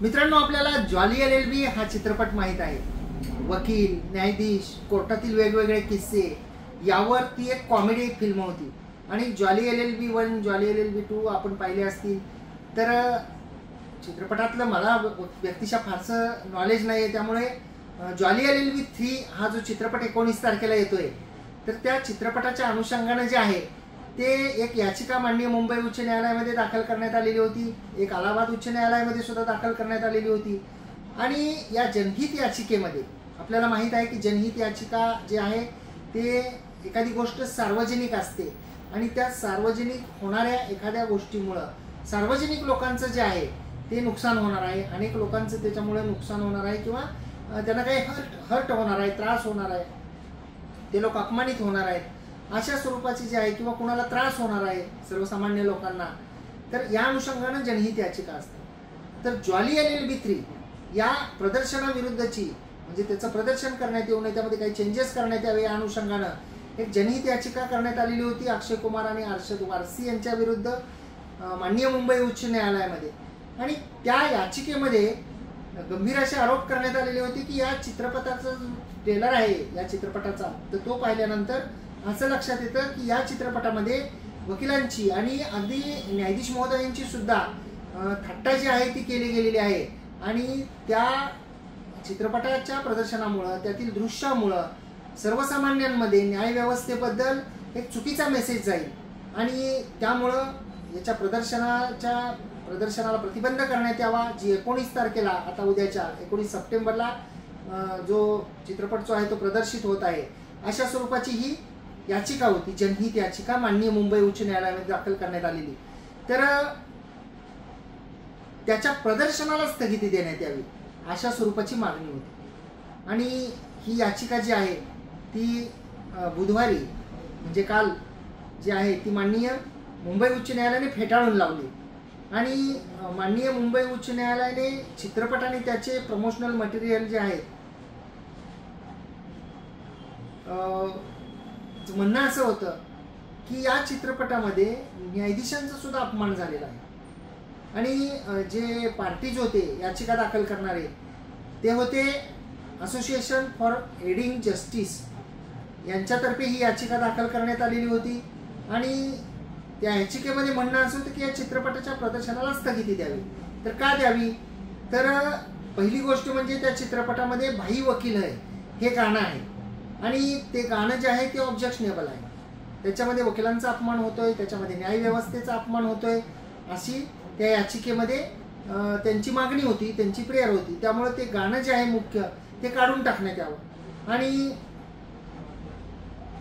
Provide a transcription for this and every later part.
मित्रांनो, आपल्याला jolly LLB हा चित्रपट माहीत आहे. वकील, न्यायाधीश, कोर्टातील वेगवेगळे किस्से यावर ती एक कॉमेडी फिल्म होती. आणि जॉली एलएलबी 1, जॉली एलएलबी 2 आपण पाहिले असतील. तर चित्रपटातलं मला व्यक्तिशः फारसं नॉलेज नाही आहे, त्यामुळे जॉली एलएलबी 3 हा जो चित्रपट 19 तारखेला येतोय, तर त्या चित्रपटाच्या अनुषंगानं जे आहे ते एक याचिका माननीय मुंबई उच्च न्यायालयामध्ये दाखल करण्यात आलेली होती. एक अलाहाबाद उच्च न्यायालयामध्ये सुद्धा दाखल करण्यात आलेली होती. आणि या जनहित याचिकेमध्ये आपल्याला माहीत आहे की जनहित याचिका जे आहे ते एखादी गोष्ट सार्वजनिक असते आणि त्या सार्वजनिक होणाऱ्या एखाद्या गोष्टीमुळं सार्वजनिक लोकांचं जे आहे ते नुकसान होणार आहे. अनेक लोकांचं त्याच्यामुळे नुकसान होणार आहे किंवा त्यांना काही हर्ट होणार आहे, त्रास होणार आहे, ते लोक अपमानित होणार आहेत, अशा स्वरूपाची जी आहे किंवा कुणाला त्रास होणार आहे सर्वसामान्य लोकांना, तर या अनुषंगानं जनहित याचिका असते. तर जॉली एलएलबी 3 या प्रदर्शनाविरुद्धची, म्हणजे त्याचं प्रदर्शन करण्यात येऊ नये, त्यामध्ये काही चेंजेस करण्यात यावे या अनुषंगानं एक जनहित याचिका करण्यात आलेली होती अक्षय कुमार आणि अर्शद वारसी यांच्या विरुद्ध माननीय मुंबई उच्च न्यायालयामध्ये. आणि त्या याचिकेमध्ये गंभीर असे आरोप करण्यात आलेले होते की या चित्रपटाचा जो ट्रेलर आहे या चित्रपटाचा, तर तो पाहिल्यानंतर असं लक्षात येतं की या चित्रपटामध्ये वकिलांची आणि अगदी न्यायाधीश महोदयांची सुद्धा थट्टा जी आहे ती केली गेलेली आहे. आणि त्या चित्रपटाच्या प्रदर्शनामुळं, त्यातील दृश्यामुळं सर्वसामान्यांमध्ये न्यायव्यवस्थेबद्दल एक चुकीचा मेसेज जाईल आणि त्यामुळं याच्या प्रदर्शनाला प्रतिबंध करण्यात यावा. जी 19 तारखेला, आता उद्याच्या 19 सप्टेंबरला जो चित्रपट जो आहे तो प्रदर्शित होत आहे, अशा स्वरूपाची ही याचिका होती, जनहित याचिका माननीय मुंबई उच्च न्यायालयामध्ये दाखल करण्यात आलेली. तर त्याच्या प्रदर्शनाला स्थगिती देण्यात यावी अशा स्वरूपाची मागणी होती. आणि ही याचिका जी आहे ती बुधवारी, म्हणजे काल जी आहे ती माननीय मुंबई उच्च न्यायालयाने फेटाळून लावली. आणि माननीय मुंबई उच्च न्यायालयाने चित्रपट आणि त्याचे प्रमोशनल मटेरियल जे आहे, म्हणणं असं होतं की या चित्रपटामध्ये न्यायाधीशांचा सुद्धा अपमान झालेला आहे. आणि जे पार्टीज होते याचिका दाखल करणारे, ते होते असोसिएशन फॉर एडिंग जस्टिस यांच्यातर्फे ही याचिका दाखल करण्यात आलेली होती. आणि त्या याचिकेमध्ये म्हणणं असं होतं की या चित्रपटाच्या प्रदर्शनाला स्थगिती द्यावी. तर का द्यावी? तर पहिली गोष्ट म्हणजे त्या चित्रपटामध्ये भाई वकील है हे गाणं आहे आणि ते गाणं जे आहे ते ऑब्जेक्शनेबल आहे. त्याच्यामध्ये वकिलांचा अपमान होतोय, त्याच्यामध्ये न्यायव्यवस्थेचा अपमान होतोय, अशी त्या याचिकेमध्ये त्यांची मागणी होती, त्यांची प्रेयर होती. त्यामुळे ते गाणं जे आहे मुख्य ते काढून टाकण्यात यावं. आणि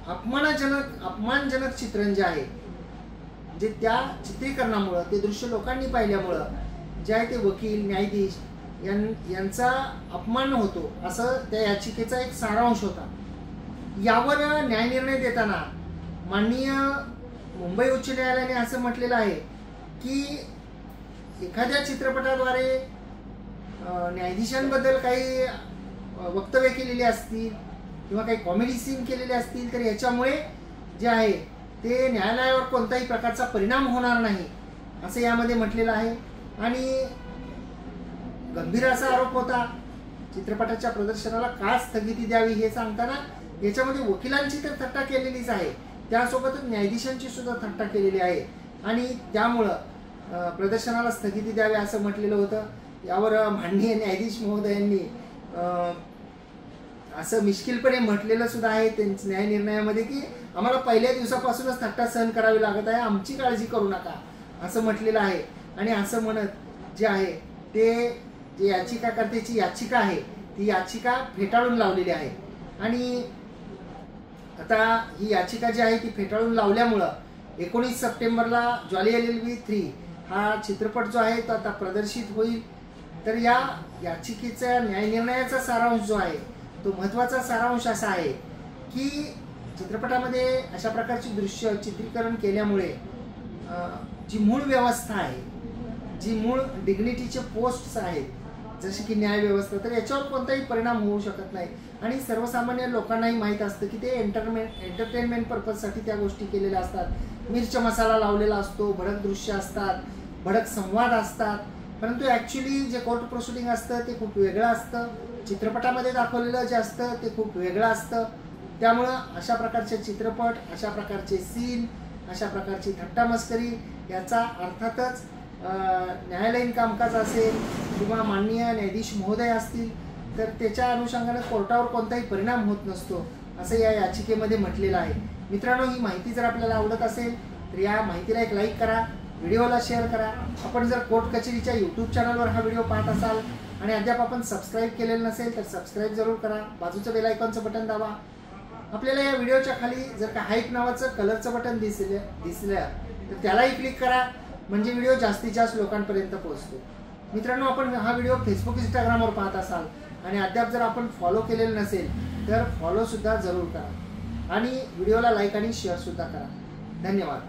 अपमानजनक चित्रण जे आहे, जे त्या चित्रीकरणामुळं, ते दृश्य लोकांनी पाहिल्यामुळं जे आहे ते वकील, न्यायाधीश यांचा अपमान होतो, असं त्या याचिकेचा एक सारांश होता. यावर न्यायनिर्णय देताना माननीय मुंबई उच्च न्यायालयाने असं म्हटलेलं आहे की एखाद्या चित्रपटाद्वारे न्यायाधीशांबद्दल काही वक्तव्य केलेले असतील किंवा काही कॉमेडी सीन केलेले असतील, तर याच्यामुळे जे आहे ते न्यायालयावर कोणताही प्रकारचा परिणाम होणार नाही असं यामध्ये म्हटलेलं आहे. आणि गंभीर असा आरोप होता चित्रपटाच्या प्रदर्शनाला का स्थगिती द्यावी हे सांगताना. याच्यामध्ये वकिलांची तर थट्टा केलेलीच आहे, त्यासोबतच न्यायाधीशांची सुद्धा थट्टा केलेली आहे. आणि त्यामुळं प्रदर्शनाला स्थगिती द्यावी असं म्हटलेलं होतं. यावर माननीय न्यायाधीश महोदयांनी असं मिश्किलपणे म्हटलेलं सुद्धा आहे त्यांच्या न्याय निर्णयामध्ये की आम्हाला पहिल्या दिवसापासूनच थट्टा सहन करावी लागत आहे, आमची काळजी करू नका असं म्हटलेलं आहे. आणि असं म्हणत जे आहे ते जे याचिकाकर्त्याची याचिका आहे ती याचिका फेटाळून लावलेली आहे. आणि आता ही याचिका जी आहे ती फेटाळून लावल्यामुळं 19 सप्टेंबरला जॉली एलएलबी 3 हा चित्रपट जो आहे तो आता प्रदर्शित होईल. तर या याचिकेचा न्यायनिर्णयाचा सारांश जो आहे तो महत्त्वाचा सारांश असा आहे की चित्रपटामध्ये अशा प्रकारची दृश्य चित्रीकरण केल्यामुळे जी मूळ व्यवस्था आहे, जी मूळ डिग्निटीचे पोस्ट्स आहेत, जसे की न्यायव्यवस्था, तर याच्यावर कोणताही परिणाम होऊ शकत नाही. आणि सर्वसामान्य लोकांनाही माहीत असतं की ते एंटरटेनमेंट पर्पजसाठी त्या गोष्टी केलेल्या असतात. मिरच मसाला लावलेला असतो, भडक दृश्य असतात, भडक संवाद असतात, परंतु ॲक्च्युली जे कोर्ट प्रोसिडिंग असतं ते खूप वेगळं असतं, चित्रपटामध्ये दाखवलेलं जे असतं ते खूप वेगळं असतं. त्यामुळं अशा प्रकारचे चित्रपट, अशा प्रकारचे सीन, अशा प्रकारची थट्टामस्करी याचा अर्थातच न्यायालयीन कामकाज असेल किंवा माननीय न्यायाधीश महोदय असतील तर त्याच्या अनुषंगाने कोर्टावर कोणताही परिणाम होत नसतो असं या याचिकेमध्ये म्हटलेलं आहे. मित्रांनो, ही माहिती जर आपल्याला आवडत असेल तर या माहितीला एक लाईक करा, व्हिडिओला शेअर करा. आपण जर कोर्ट कचेरीच्या यूट्यूब चॅनलवर हा व्हिडिओ पाहत असाल आणि अद्याप आपण सबस्क्राईब केलेलं नसेल तर सबस्क्राईब जरूर करा. बाजूचं बेल आयकॉनचं बटन दाबा. आपल्याला या व्हिडिओच्या खाली जर का हाईप नावाचं कलरचं बटन दिसलं तर त्यालाही क्लिक करा, म्हणजे व्हिडिओ जास्तीत जास्त लोकांपर्यंत पोहोचतो. मित्रांनो, आपण हा व्हिडिओ फेसबुक इंस्टाग्रामवर पाहत असाल आणि अद्याप जर आपण फॉलो केलेलं नसेल तर फॉलोसुद्धा जरूर करा आणि व्हिडिओला लाईक आणि शेअरसुद्धा करा. धन्यवाद.